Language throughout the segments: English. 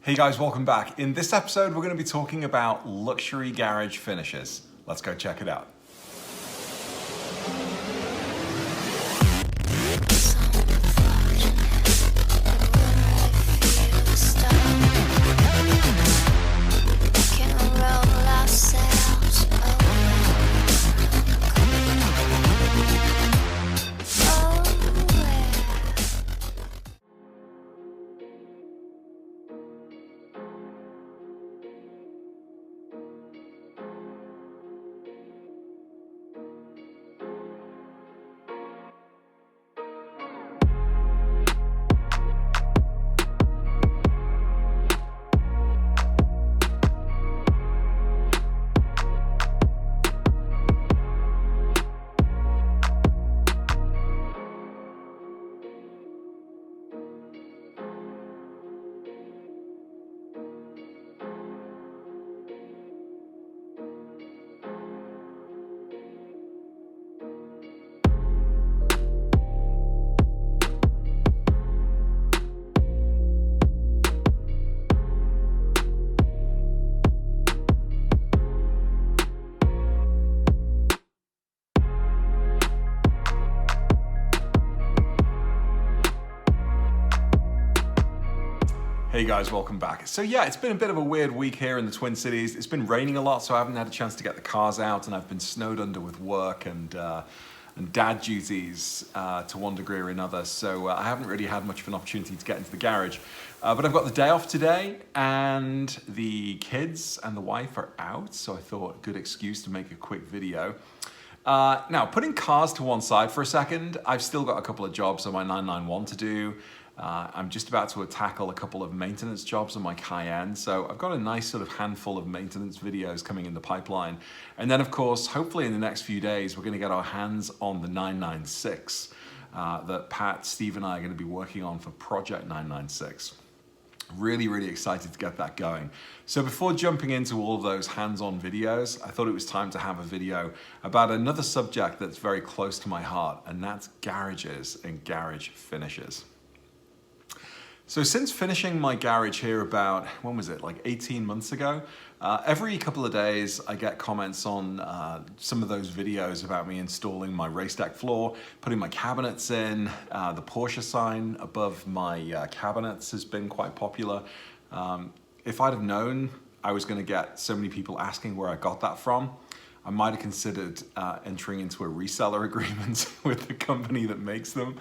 Hey guys, welcome back. In this episode, we're going to be talking about luxury garage finishes. Let's go check it out. Hey guys, welcome back. So yeah, it's been a bit of a weird week here in the Twin Cities. It's been raining a lot, so I haven't had a chance to get the cars out, and I've been snowed under with work and dad duties to one degree or another. So I haven't really had much of an opportunity to get into the garage. But I've got the day off today, and the kids and the wife are out, so I thought a good excuse to make a quick video. Now, putting cars to one side for a second, I've still got a couple of jobs on my 991 to do. I'm just about to tackle a couple of maintenance jobs on my Cayenne, so I've got a nice sort of handful of maintenance videos coming in the pipeline. And then, of course, hopefully in the next few days, we're going to get our hands on the 996 that Pat, Steve, and I are going to be working on for Project 996. Really excited to get that going. So before jumping into all of those hands-on videos, I thought it was time to have a video about another subject that's very close to my heart, and that's garages and garage finishes. So since finishing my garage here about, when was it, like 18 months ago, every couple of days I get comments on some of those videos about me installing my race deck floor, putting my cabinets in. The Porsche sign above my cabinets has been quite popular. If I'd have known I was going to get so many people asking where I got that from, I might have considered entering into a reseller agreement with the company that makes them,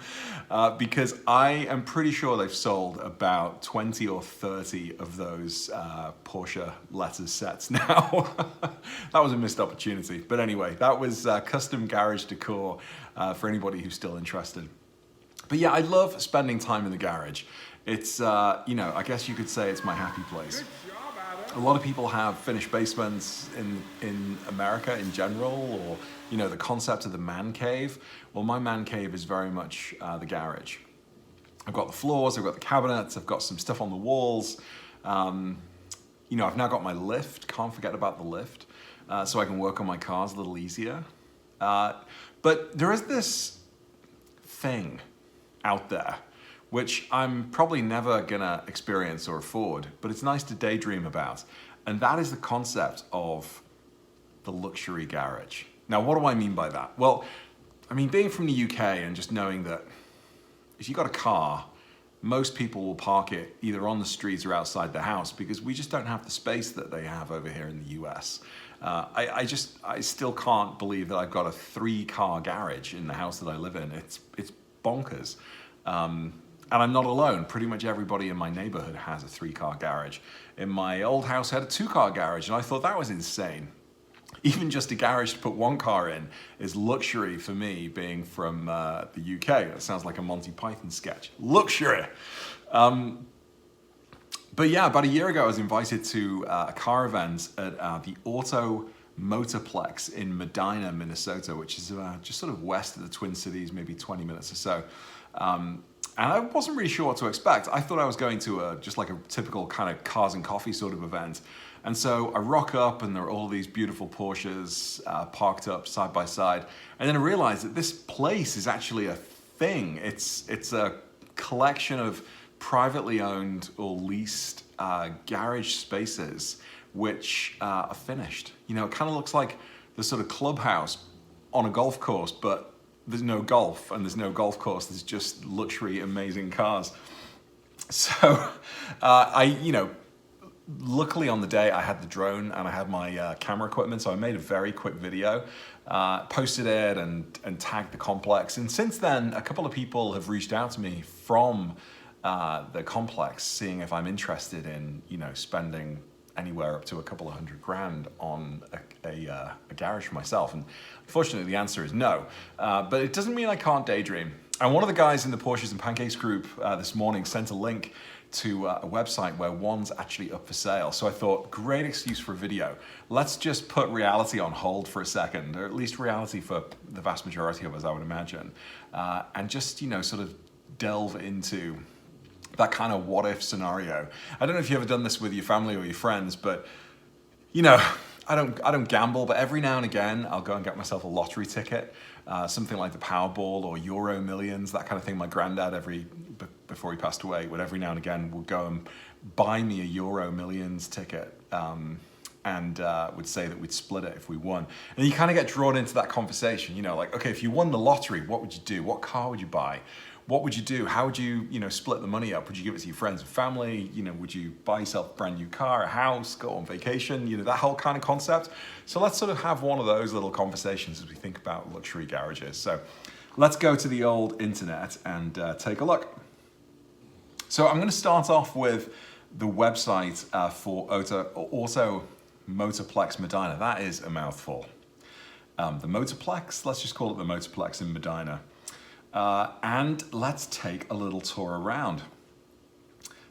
because I am pretty sure they've sold about 20 or 30 of those Porsche letters sets now. That was a missed opportunity. But anyway, that was custom garage decor for anybody who's still interested. But yeah, I love spending time in the garage. It's, I guess you could say it's my happy place. A lot of people have finished basements in America in general, or, the concept of the man cave. Well, my man cave is very much the garage. I've got the floors, I've got the cabinets, I've got some stuff on the walls. I've now got my lift, can't forget about the lift, so I can work on my cars a little easier. But there is this thing out there which I'm probably never gonna experience or afford, but it's nice to daydream about. And that is the concept of the luxury garage. Now, what do I mean by that? Well, being from the UK and just knowing that if you got a car, most people will park it either on the street or outside the house, because we just don't have the space that they have over here in the US. I still can't believe that I've got a 3-car garage in the house that I live in. It's bonkers. And I'm not alone. Pretty much everybody in my neighborhood has a 3-car garage. In my old house, I had a 2-car garage, and I thought that was insane. Even just a garage to put 1 car in is luxury for me, being from the UK. That sounds like a Monty Python sketch. Luxury! But yeah, about a year ago, I was invited to a car event at the Auto Motorplex in Medina, Minnesota, which is just sort of west of the Twin Cities, maybe 20 minutes or so. And I wasn't really sure what to expect. I thought I was going to just like a typical kind of cars and coffee sort of event. And so I rock up, and there are all these beautiful Porsches parked up side by side. And then I realized that this place is actually a thing. It's a collection of privately owned or leased garage spaces which are finished. You know, it kind of looks like the sort of clubhouse on a golf course, but there's no golf and there's no golf course. There's just luxury, amazing cars. So luckily on the day I had the drone and I had my camera equipment, so I made a very quick video, posted it and tagged the complex. And since then, a couple of people have reached out to me from the complex, seeing if I'm interested in, spending anywhere up to a couple of $100,000 on a garage for myself. And unfortunately, the answer is no. But it doesn't mean I can't daydream. And one of the guys in the Porsches and Pancakes group this morning sent a link to a website where one's actually up for sale. So I thought, great excuse for a video. Let's just put reality on hold for a second, or at least reality for the vast majority of us, I would imagine. And just, sort of delve into that kind of what if scenario. I don't know if you've ever done this with your family or your friends, but I don't gamble, but every now and again I'll go and get myself a lottery ticket, something like the Powerball or Euro Millions, that kind of thing. My granddad, before he passed away, would every now and again would go and buy me a Euro Millions ticket, and would say that we'd split it if we won. And you kind of get drawn into that conversation, like, okay, if you won the lottery, what would you do? What car would you buy? What would you do? How would you, split the money up? Would you give it to your friends and family? Would you buy yourself a brand new car, a house, go on vacation? That whole kind of concept. So let's sort of have one of those little conversations as we think about luxury garages. So let's go to the old internet and take a look. So I'm going to start off with the website for Auto Motorplex Medina. That is a mouthful. The Motorplex, let's just call it the Motorplex in Medina. And let's take a little tour around.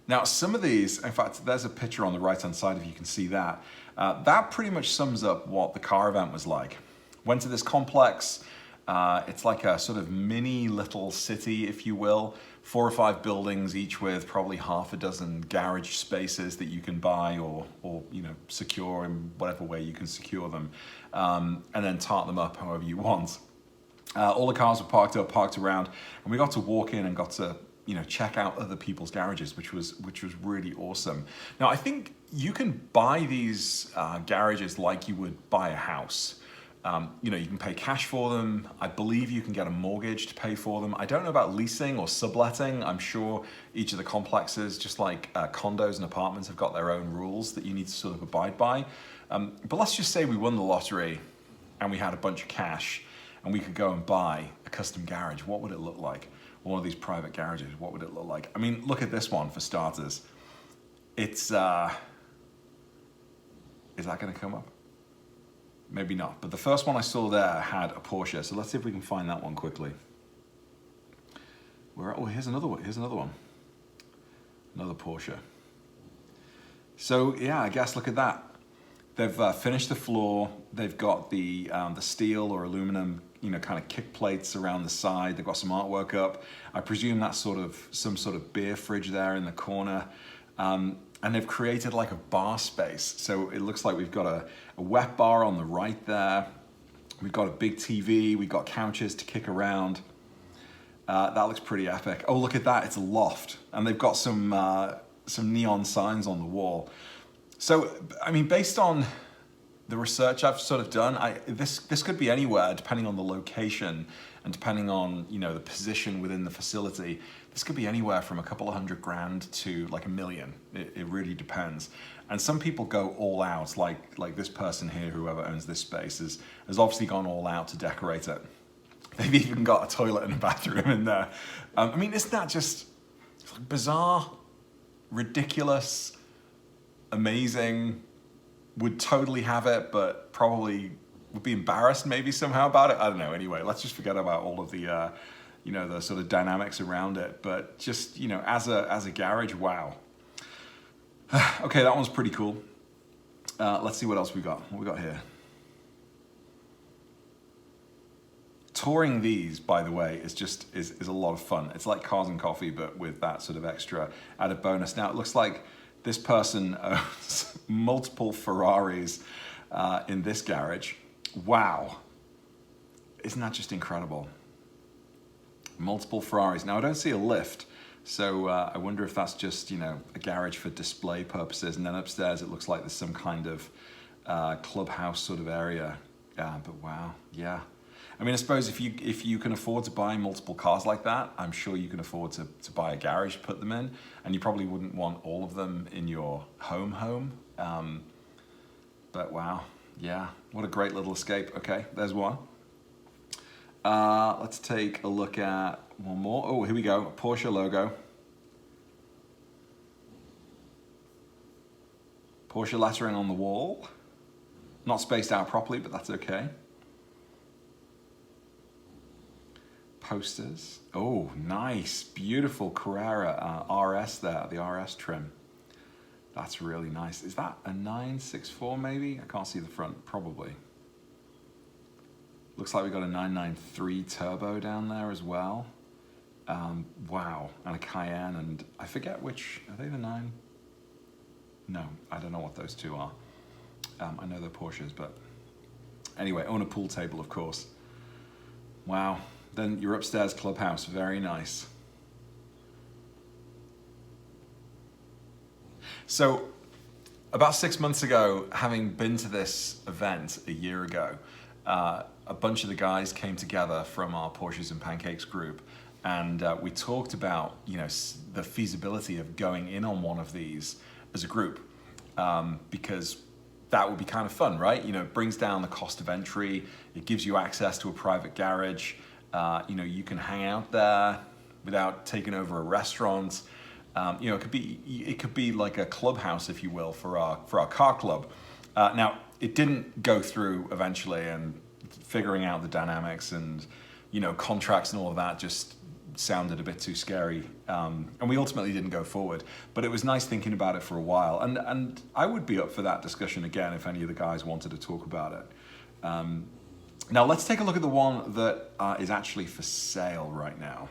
Now, some of these, in fact, there's a picture on the right-hand side if you can see that. That pretty much sums up what the car event was like. Went to this complex. It's like a sort of mini little city, if you will. 4 or 5 buildings, each with probably half a dozen garage spaces that you can buy or secure in whatever way you can secure them, and then tart them up however you want. All the cars were parked around, and we got to walk in and got to check out other people's garages, which was really awesome. Now, I think you can buy these garages like you would buy a house. You can pay cash for them. I believe you can get a mortgage to pay for them. I don't know about leasing or subletting. I'm sure each of the complexes, just like condos and apartments, have got their own rules that you need to sort of abide by. But let's just say we won the lottery and we had a bunch of cash, and we could go and buy a custom garage. What would it look like? One of these private garages, what would it look like? I mean, look at this one for starters. It's, is that gonna come up? Maybe not, but the first one I saw there had a Porsche, so let's see if we can find that one quickly. Here's another one, Another Porsche. So yeah, I guess look at that. They've finished the floor. They've got the steel or aluminum, kind of kick plates around the side. They've got some artwork up. I presume that's some sort of beer fridge there in the corner. And they've created like a bar space. So it looks like we've got a wet bar on the right there. We've got a big TV. We've got couches to kick around. That looks pretty epic. Oh, look at that. It's a loft. And they've got some neon signs on the wall. So, I mean, based on the research I've sort of done, this could be anywhere depending on the location and depending on, the position within the facility. This could be anywhere from a couple of $100,000 to like $1 million. It really depends. And some people go all out, like this person here, whoever owns this space, has obviously gone all out to decorate it. They've even got a toilet and a bathroom in there. I mean, isn't that just bizarre, ridiculous, amazing? Would totally have it, but probably would be embarrassed maybe somehow about it. I don't know. Anyway, let's just forget about all of the, the sort of dynamics around it. But just, as a garage, wow. Okay, that one's pretty cool. Let's see what else we got. What we got here? Touring these, by the way, is a lot of fun. It's like Cars and Coffee, but with that sort of extra added bonus. Now it looks like this person owns multiple Ferraris in this garage. Wow. Isn't that just incredible? Multiple Ferraris. Now, I don't see a lift, So I wonder if that's just, you know, a garage for display purposes. And then upstairs it looks like there's some kind of clubhouse sort of area. But wow, yeah. I mean, I suppose if you can afford to buy multiple cars like that, I'm sure you can afford to buy a garage, put them in, and you probably wouldn't want all of them in your home. But wow, yeah, what a great little escape. Okay, there's one. Let's take a look at one more. Oh, here we go, Porsche logo. Porsche lettering on the wall. Not spaced out properly, but that's okay. Posters. Oh, nice, beautiful Carrera RS there, the RS trim. That's really nice. Is that a 964 maybe? I can't see the front, probably. Looks like we got a 993 turbo down there as well. Wow, and a Cayenne, and I forget which, are they the 9? No, I don't know what those two are. I know they're Porsches, but anyway, own a pool table, of course. Wow. Then your upstairs clubhouse, very nice. So about 6 months ago, having been to this event a year ago, a bunch of the guys came together from our Porsches and Pancakes group, and we talked about, you know, the feasibility of going in on one of these as a group, because that would be kind of fun, right? You know, it brings down the cost of entry, it gives you access to a private garage. You know, you can hang out there without taking over a restaurant. You know, it could be like a clubhouse, if you will, for our car club. Now, it didn't go through eventually, and figuring out the dynamics and, you know, contracts and all of that just sounded a bit too scary, and we ultimately didn't go forward. But it was nice thinking about it for a while, and I would be up for that discussion again if any of the guys wanted to talk about it. Now let's take a look at the one that is actually for sale right now.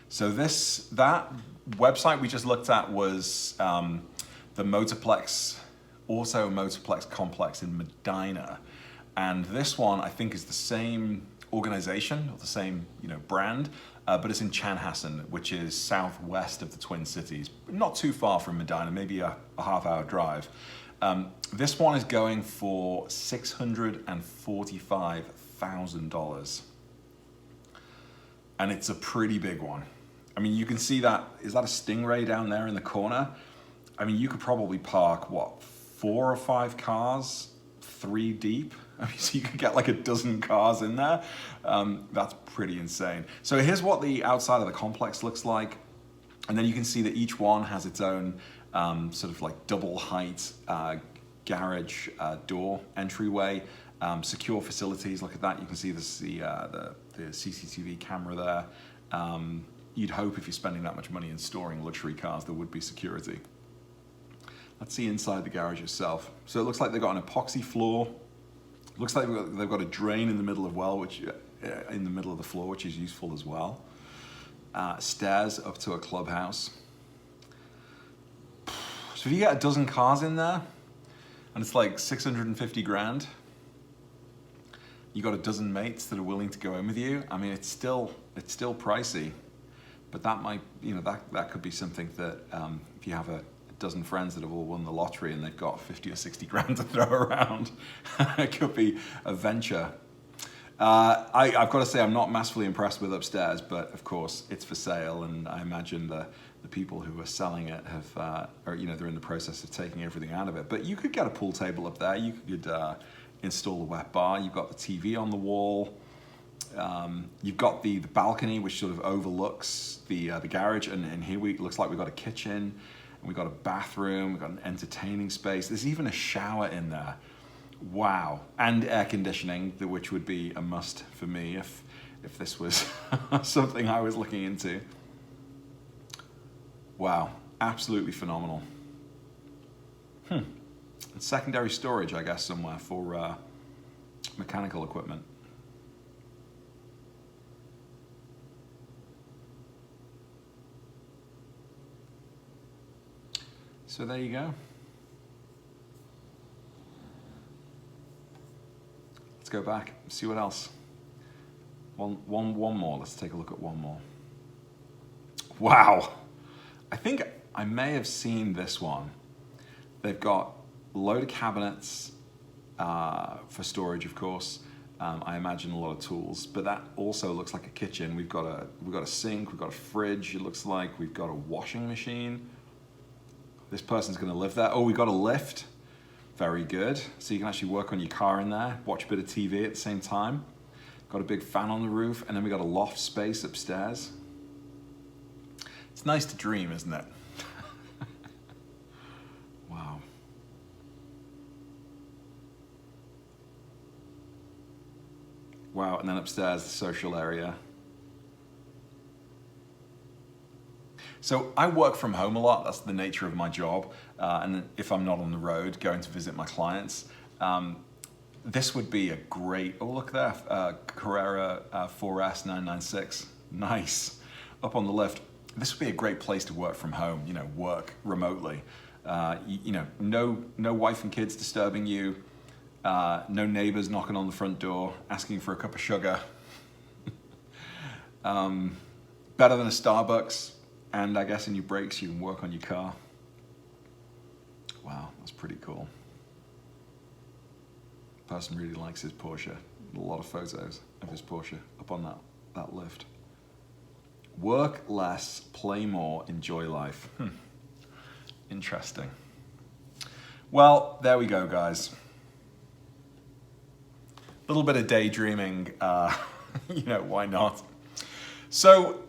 So that website we just looked at was the Motorplex complex in Medina, and this one I think is the same organization or the same, you know, brand, but it's in Chanhassen, which is southwest of the Twin Cities, not too far from Medina, maybe a half-hour drive. This one is going for $645,000, and it's a pretty big one. I mean, you can see that. Is that a Stingray down there in the corner? I mean, you could probably park, what, 4 or 5 cars, 3 deep? I mean, so you could get like a dozen cars in there. That's pretty insane. So here's what the outside of the complex looks like. And then you can see that each one has its own sort of like double height garage door entryway, secure facilities. Look at that. You can see the CCTV camera there. You'd hope if you're spending that much money in storing luxury cars, there would be security. Let's see inside the garage itself. So it looks like they've got an epoxy floor. Looks like they've got a drain in the middle of the floor, which is useful as well. Stairs up to a clubhouse. So if you get a dozen cars in there, and it's like 650 grand, you got a dozen mates that are willing to go in with you. I mean, it's still pricey, but that might, you know, that could be something that if you have a dozen friends that have all won the lottery and they've got 50 or 60 grand to throw around, it could be a venture. I've got to say, I'm not massively impressed with upstairs, but of course it's for sale, and I imagine the people who are selling it have, or you know, they're in the process of taking everything out of it. But you could get a pool table up there. You could install a wet bar. You've got the TV on the wall. You've got the balcony, which sort of overlooks the garage, and here looks like we've got a kitchen, and we've got a bathroom. We've got an entertaining space. There's even a shower in there. Wow. And air conditioning, which would be a must for me if this was something I was looking into. Wow, absolutely phenomenal. And secondary storage, I guess, somewhere for mechanical equipment. So there you go. Let's go back, see what else. One more, let's take a look at one more. Wow, think I may have seen this one. They've got a load of cabinets for storage, of course. I imagine a lot of tools, but that also looks like a kitchen. We've got a sink, we've got a fridge. It looks like we've got a washing machine. This person's going to live there. Oh, we've got a lift. Very good. So you can actually work on your car in there, watch a bit of TV at the same time. Got a big fan on the roof, and then we got a loft space upstairs. It's nice to dream, isn't it? Wow. Wow, and then upstairs, the social area. So I work from home a lot. That's the nature of my job. And if I'm not on the road going to visit my clients, this would be a great, oh look there, Carrera 4S 996, nice, up on the lift. This would be a great place to work from home, you know, work remotely. You know, no wife and kids disturbing you, no neighbors knocking on the front door, asking for a cup of sugar. Better than a Starbucks, and I guess in your breaks you can work on your car. Wow, that's pretty cool. Person really likes his Porsche. A lot of photos of his Porsche up on that lift. Work less, play more, enjoy life. Interesting. Well, there we go, guys. A little bit of daydreaming, you know, why not? So,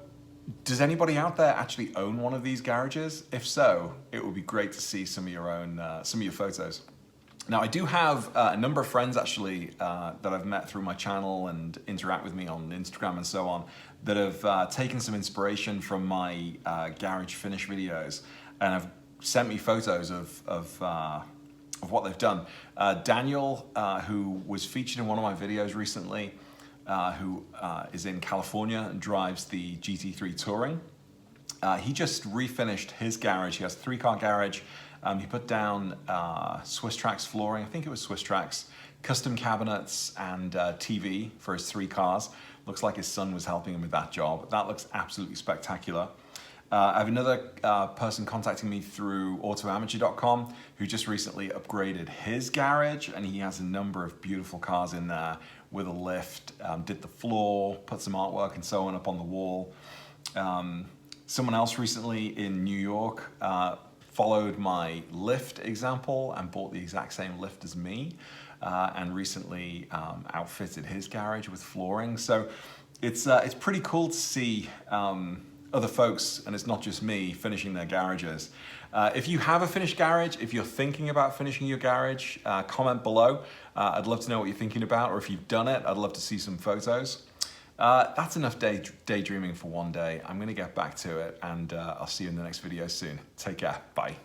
does anybody out there actually own one of these garages? If so, it would be great to see some of your photos. Now, I do have a number of friends actually that I've met through my channel and interact with me on Instagram and so on that have taken some inspiration from my garage finish videos and have sent me photos of what they've done. Daniel, who was featured in one of my videos recently, who is in California and drives the GT3 Touring. He just refinished his garage. He has a 3-car garage. He put down Swiss Trax flooring, I think it was Swiss Trax, custom cabinets and TV for his 3 cars. Looks like his son was helping him with that job. That looks absolutely spectacular. I have another person contacting me through autoamateur.com who just recently upgraded his garage, and he has a number of beautiful cars in there with a lift, did the floor, put some artwork and so on up on the wall. Someone else recently in New York followed my lift example and bought the exact same lift as me, and recently outfitted his garage with flooring. So it's pretty cool to see other folks, and it's not just me, finishing their garages. If you have a finished garage, if you're thinking about finishing your garage, comment below. I'd love to know what you're thinking about, or if you've done it, I'd love to see some photos. That's enough daydreaming for one day. I'm gonna get back to it, and I'll see you in the next video soon. Take care, bye.